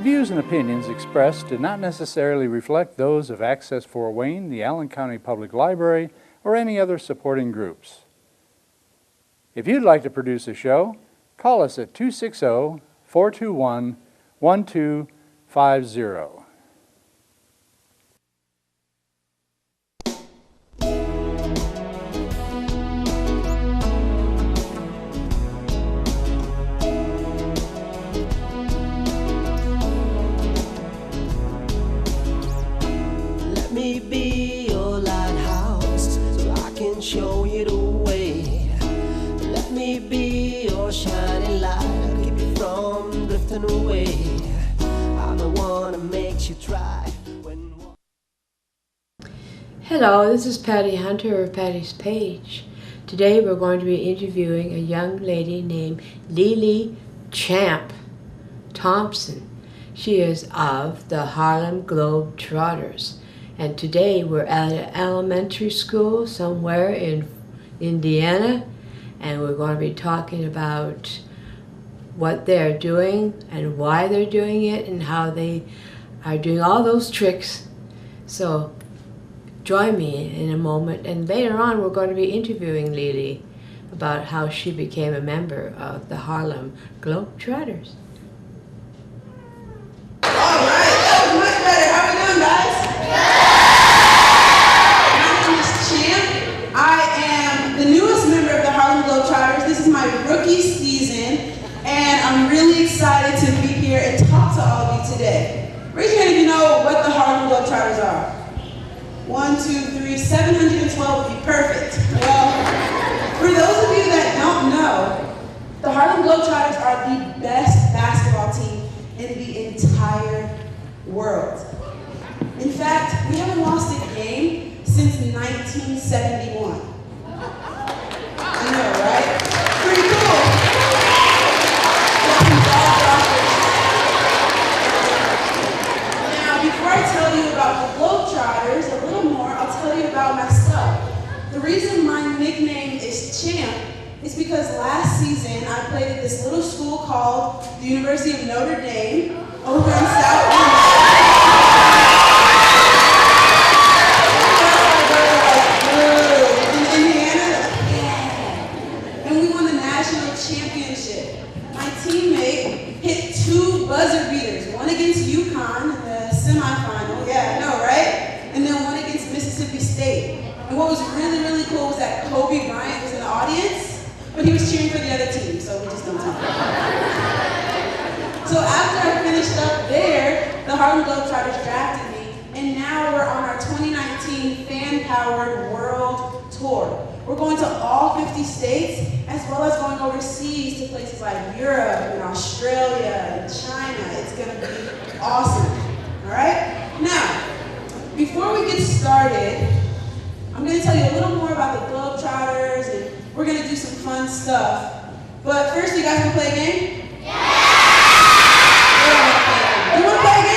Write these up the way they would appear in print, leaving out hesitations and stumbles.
The views and opinions expressed do not necessarily reflect those of Access Fort Wayne, the Allen County Public Library, or any other supporting groups. If you'd like to produce a show, call us at 260-421-1250. Let me be your lighthouse so I can show you the way. Let me be your shining light, I'll keep you from drifting away. I'm the one that makes you try when... Hello, this is Patty Hunter of Patty's Page. Today we're going to be interviewing a young lady named Lili Thompson. She is of the Harlem Globetrotters. And today we're at an elementary school somewhere in Indiana, and we're going to be talking about what they're doing and why they're doing it and how they are doing all those tricks. So join me in a moment, and later on we're going to be interviewing Lili about how she became a member of the Harlem Globetrotters. All right, that was much better. How we doing, guys? I am the newest member of the Harlem Globetrotters. This is my rookie season, and I'm really excited to be here and talk to all of you today. Raise your hand if you know what the Harlem Globetrotters are. 1, 2, 3, 712 would be perfect. Well, for those of you that don't know, the Harlem Globetrotters are the best basketball team in the entire world. In fact, we haven't lost a game since 1971. I know, right? Pretty cool. Now, before I tell you about the Globetrotters, a little more, I'll tell you about myself. The reason my nickname is Champ is because last season I played at this little school called the University of Notre Dame over in South Carolina. Championship. My teammate hit 2 buzzer beaters, one against UConn in the semifinal, yeah, I know, right? And then one against Mississippi State. And what was really, really cool was that Kobe Bryant was in the audience, but he was cheering for the other team, so we just don't talk about it. So after I finished up there, the Harlem Globetrotters drafted me, and now we're on our 2019 fan-powered world tour. We're going to all 50 states, as well as going overseas to places like Europe and Australia and China. It's going to be awesome, all right? Now, before we get started, I'm going to tell you a little more about the Globetrotters, and we're going to do some fun stuff. But first, you guys want to play a game? Yeah! You want to play a game?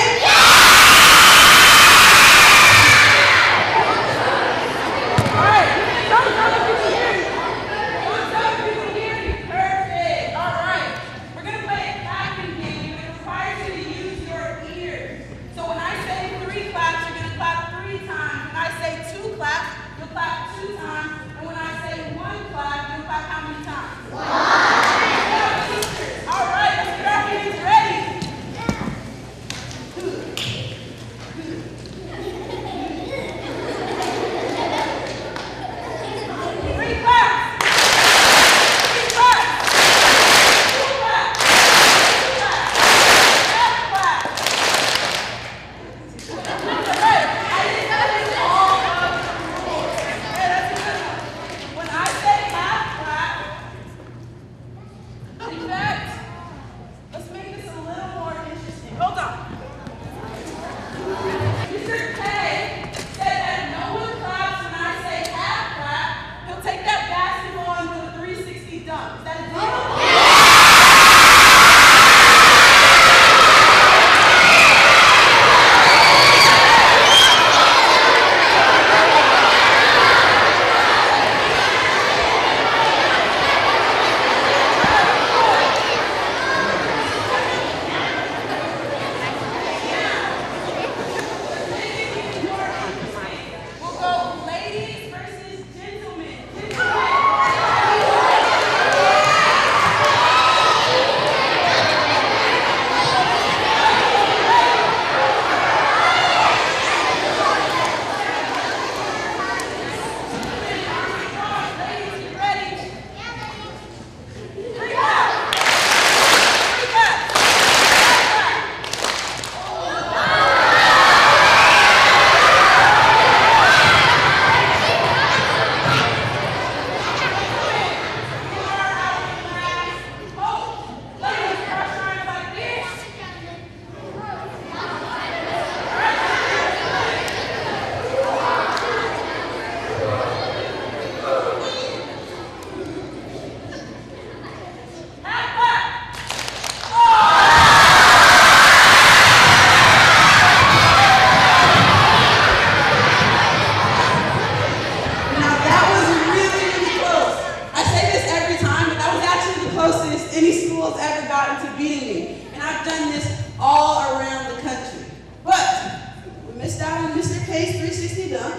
people has ever gotten to beating me. And I've done this all around the country. But we missed out on Mr. K's 360 dunk.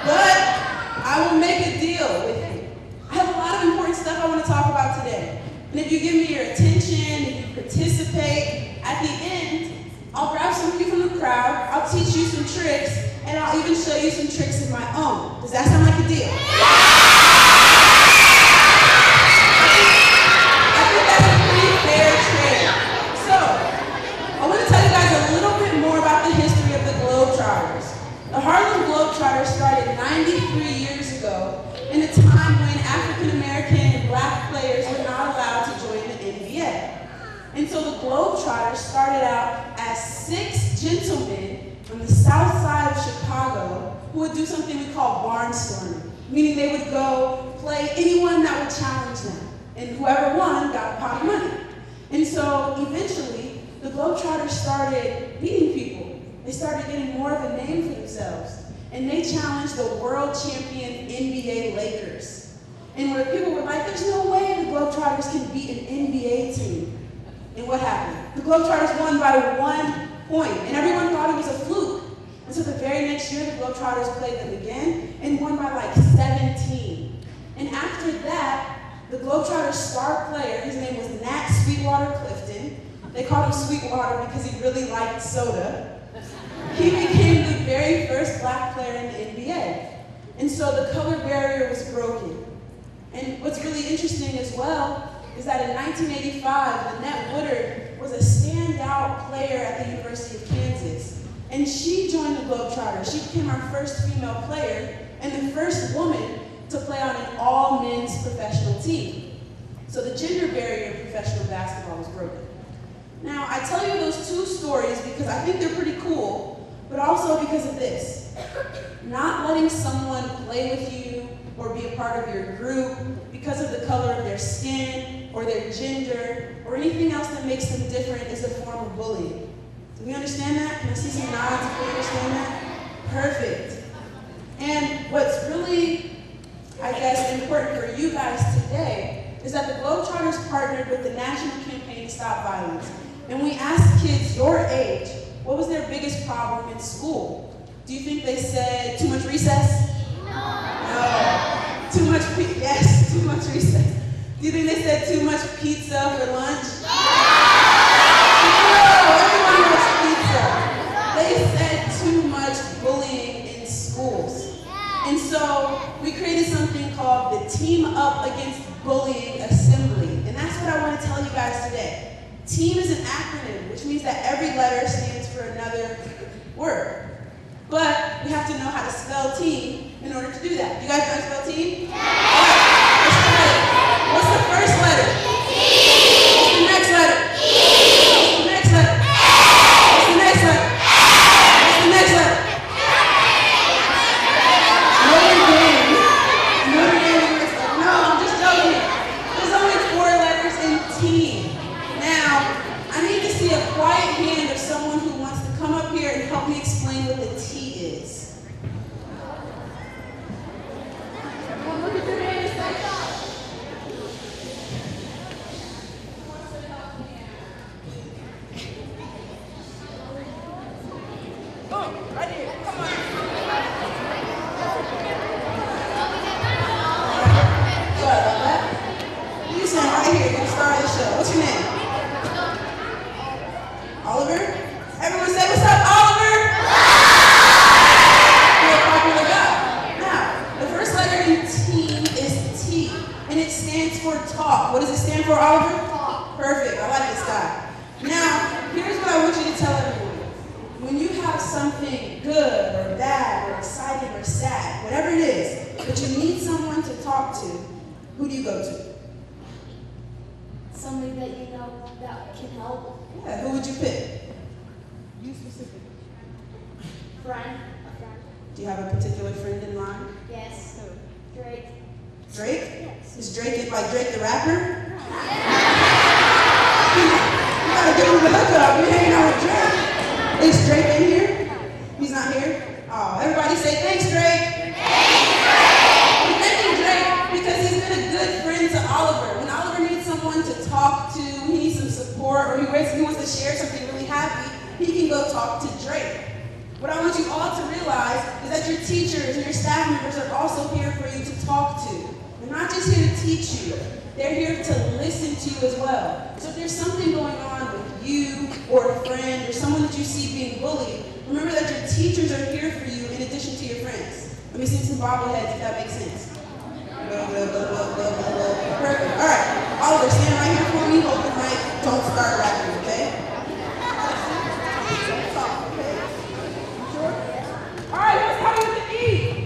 But I will make a deal with you. I have a lot of important stuff I want to talk about today. And if you give me your attention, if you participate, at the end, I'll grab some of you from the crowd, I'll teach you some tricks, and I'll even show you some tricks of my own. Does that sound like a deal? I think that's a pretty fair trade. So, I want to tell you guys a little bit more about the history of the Globetrotters. The Harlem Globetrotters started 93 years ago in a time when African American and black players were not allowed to join the NBA. And so the Globetrotters started out as 6 gentlemen from the south side of Chicago who would do something we call barnstorming, meaning they would go play anyone that would challenge them, and whoever won got a pot of money. And so eventually, the Globetrotters started beating people. They started getting more of a name for themselves, and they challenged the world champion NBA Lakers. And where people were like, there's no way the Globetrotters can beat an NBA team. And what happened? The Globetrotters won by 1 point, and everyone thought it was a fluke. And so the very next year, the Globetrotters played them again and won by like 17. And after that, the Globetrotters' star player, his name was Nat Sweetwater Clifton. They called him Sweetwater because he really liked soda. He became the very first black player in the NBA. And so the color barrier was broken. And what's really interesting as well is that in 1985, Lynette Woodard was a standout player at the University of Kansas. And she joined the Globetrotters. She became our first female player and the first woman to play on an all-men's professional team. So the gender barrier in professional basketball was broken. Now, I tell you those 2 stories because I think they're pretty cool, but also because of this. Not letting someone play with you or be a part of your group because of the color of their skin or their gender or anything else that makes them different is a form of bullying. Do we understand that? Can I see some nods if we understand that? Perfect. And what's really, I guess, important for you guys today is that the Globetrotters partnered with the National Campaign to Stop Violence. And we asked kids your age, what was their biggest problem in school? Do you think they said too much recess? No. Too much pizza? Yes, too much recess. Do you think they said too much pizza for lunch? No, everyone loves pizza. They said too much bullying in schools. And so we created something called the Team Up Against Bullying Assembly. And that's what I want to tell you guys today. TEAM is an acronym, which means that every letter stands for another word. But we have to know how to spell team in order to do that. You guys know how to spell team? Yeah! All right, what's the first letter? T. What's the next letter? E. What's the next letter? A. What's the next letter? What's the next letter? Notre Dame. Notre Dame. No, I'm just joking. There's only 4 letters in team. Now, I need to see a quiet hand of someone who wants to come up here and help me explain what the T is. Look at your hands. Oh, right here. Come on. Sorry about that. You stand right here. You're the star of the show. What's your name? Oliver? Everyone say, what's up, Oliver? You're a popular guy. Now, the first letter in team is T, and it stands for talk. What does it stand for, Oliver? Talk. Perfect. I like this guy. Now, here's what I want you to tell everyone. When you have something good or bad or exciting or sad, whatever it is, but you need someone to talk to, who do you go to? Somebody that you know that can help. Yeah, who would you pick? You specific. Friend. A friend. Do you have a particular friend in mind? Yes. Drake. Drake? Yes. Is Drake like Drake the rapper? You gotta give him the hookup. You're hanging out with Drake. Is Drake in here? He's not here? Oh, everybody say thanks, Drake. Thank you, Drake, because he's been a good friend to Oliver. When Oliver needs someone to talk to support, or he wants to share something really happy, he can go talk to Drake. What I want you all to realize is that your teachers and your staff members are also here for you to talk to. They're not just here to teach you. They're here to listen to you as well. So if there's something going on with you or a friend or someone that you see being bullied, remember that your teachers are here for you in addition to your friends. Let me see some bobbleheads if that makes sense. Perfect. All right. Oliver, stand right here for me. Hold the mic. Don't start rapping, okay? All right, what's coming with the E?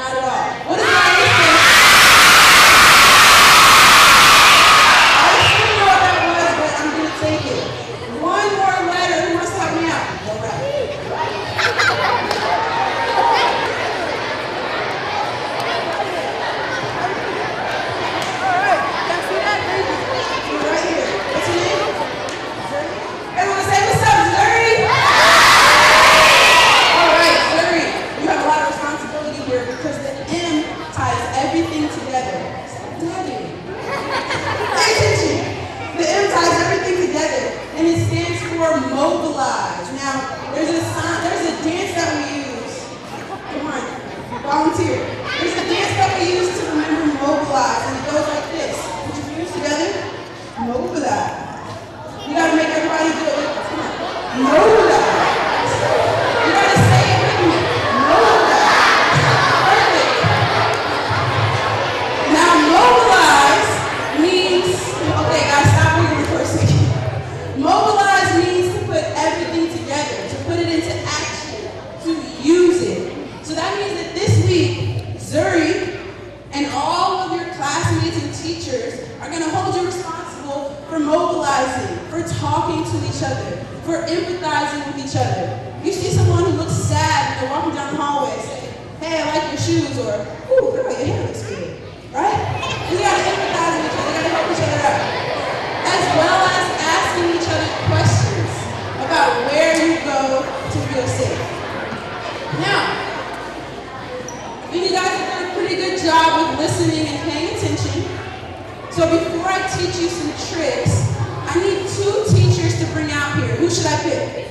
Not at all. What does the A stand for? volunteer. There's a dance that we use to remember mobilize, and it goes like this. Put your fingers together, mobilize. You gotta make everybody do it with us. Come on. Mobilize. You gotta say it with me. Mobilize. Perfect. Now mobilize means, okay guys, stop reading for a second. Mobilize means to put everything together, to put it into action, to use it. So that means that this week, Zuri and all of your classmates and teachers are going to hold you responsible for mobilizing, for talking to each other, for empathizing with each other. You see someone who looks sad and they're walking down the hallway and say, hey, I like your shoes, or, ooh, girl, your hair looks good, right? We got to empathize with each other, we got to help each other out. As well as asking each other questions about where you go to feel safe. Now, you guys have done a pretty good job with listening and paying attention. So before I teach you some tricks, I need 2 teachers to bring out here. Who should I pick?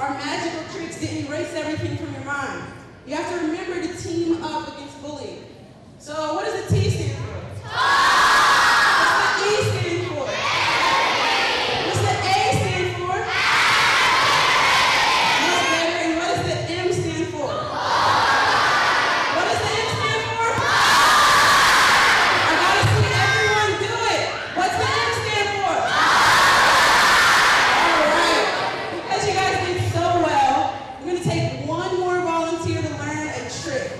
our magical tricks didn't erase everything from your mind. You have to remember to team up against bullying. So what does the T stand for? What's the E stand for? What's the A stand for? What's better? And what does the M stand for? What does the M stand for? I gotta see everyone do it. What's the M stand for? All right. Because you guys did so well, we're gonna take one more volunteer to learn a trick.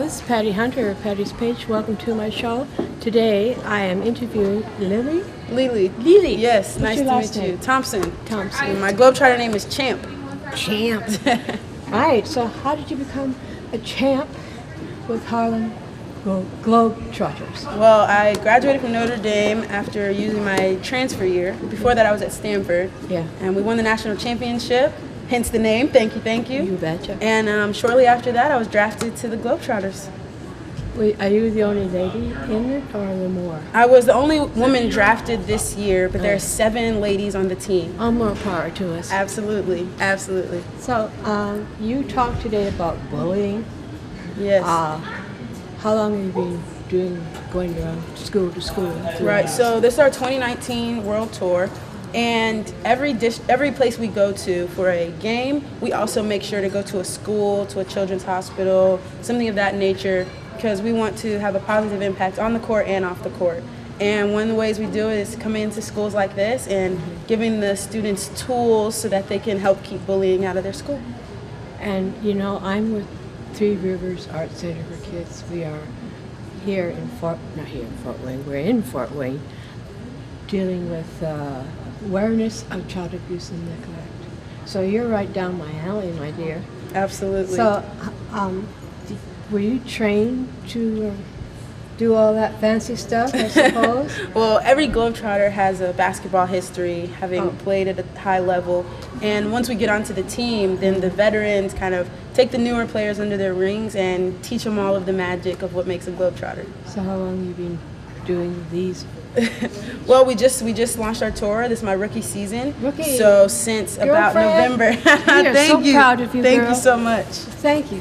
This is Patty Hunter of Patty's Page. Welcome to my show. Today I am interviewing Lili. Lili. Yes, What's nice your to last meet you. name? Thompson. Thompson. And my Globetrotter name is Champ. Champ. All right, so how did you become a champ with Harlem Globetrotters? Well, I graduated from Notre Dame after using my transfer year. Before that, I was at Stanford. Yeah. And we won the national championship, hence the name. Thank you, thank you. You betcha. And shortly after that, I was drafted to the Globetrotters. Wait, are you the only lady in it, or are there more? I was the only woman drafted this year, but there are 7 ladies on the team. All more power to us. Absolutely, absolutely. So, you talked today about bullying. Yes. How long have you been going around school to school? Right, so this is our 2019 World Tour, and every place we go to for a game, we also make sure to go to a school, to a children's hospital, something of that nature, because we want to have a positive impact on the court and off the court. And one of the ways we do it is coming into schools like this and giving the students tools so that they can help keep bullying out of their school. And you know, I'm with Three Rivers Art Center for Kids. We are here in Fort Wayne, we're in Fort Wayne, dealing with awareness of child abuse and neglect. So you're right down my alley, my dear. Absolutely. So, were you trained to do all that fancy stuff, I suppose? Well, every Globetrotter has a basketball history, having played at a high level. And once we get onto the team, then the veterans kind of take the newer players under their wings and teach them all of the magic of what makes a Globetrotter. So how long have you been doing these? Well, we just launched our tour. This is my rookie season. Rookie. So since about Girlfriend. November. We are so proud of you, Thank girl. you so much. Thank you.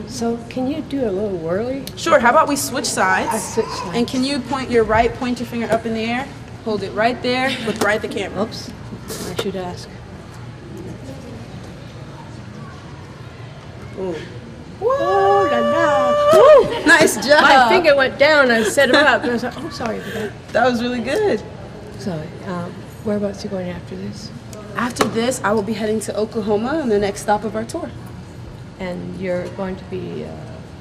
So can you do a little whirly? Sure. How about we switch sides? I switch sides. And can you point your finger up in the air? Hold it right there. Look right at the camera. Oops, I should ask. Ooh. Oh, la la. Woo! Nice job. My finger went down and set him up. And I was like, oh, sorry for that. That was really good. So, whereabouts are you going after this? After this, I will be heading to Oklahoma on the next stop of our tour. And you're going to be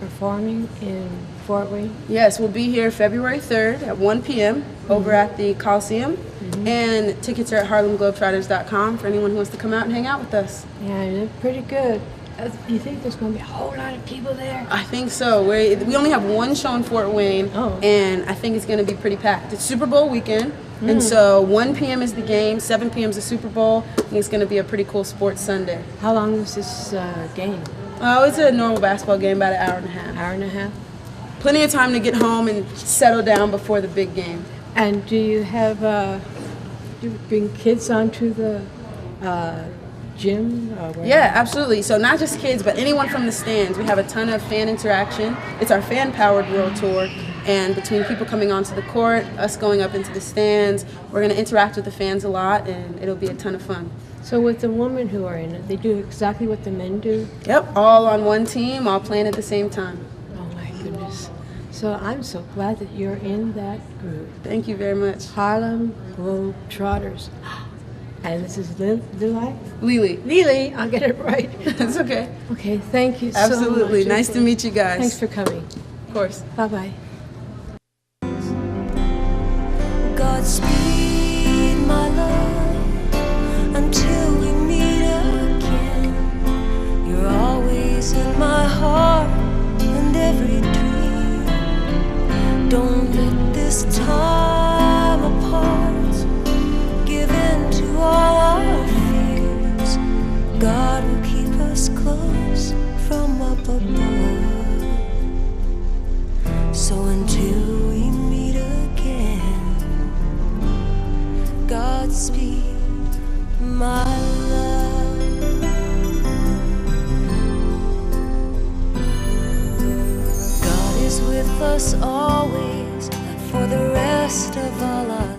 performing in Fort Wayne? Yes, we'll be here February 3rd at 1 p.m. over at the Coliseum. And tickets are at harlemglobetrotters.com for anyone who wants to come out and hang out with us. Yeah, you look pretty good. You think there's going to be a whole lot of people there? I think so. We only have one show in Fort Wayne, and I think it's going to be pretty packed. It's Super Bowl weekend, and so 1 p.m. is the game, 7 p.m. is the Super Bowl, and it's going to be a pretty cool sports Sunday. How long is this game? Oh, it's a normal basketball game, about an hour and a half. Hour and a half? Plenty of time to get home and settle down before the big game. And do you have, do you bring kids onto the gym? Yeah, absolutely. So not just kids, but anyone from the stands. We have a ton of fan interaction. It's our fan-powered World Tour. And between people coming onto the court, us going up into the stands, we're going to interact with the fans a lot, and it'll be a ton of fun. So with the women who are in it, they do exactly what the men do? Yep, all on one team, all playing at the same time. Oh my goodness. So I'm so glad that you're in that group. Thank you very much. Harlem Globetrotters. And this is Lili? Lili. Lili, I'll get it right. It's okay. Okay, thank you so much. Absolutely. Nice to meet you guys. Thanks for coming. Of course. Bye-bye. Godspeed, my love, until we meet again. You're always in my heart and every dream. Don't let this time apart give in to all our fears. God will keep us close from up above. So until we meet again, Godspeed, my love. God is with us always, for the rest of our lives.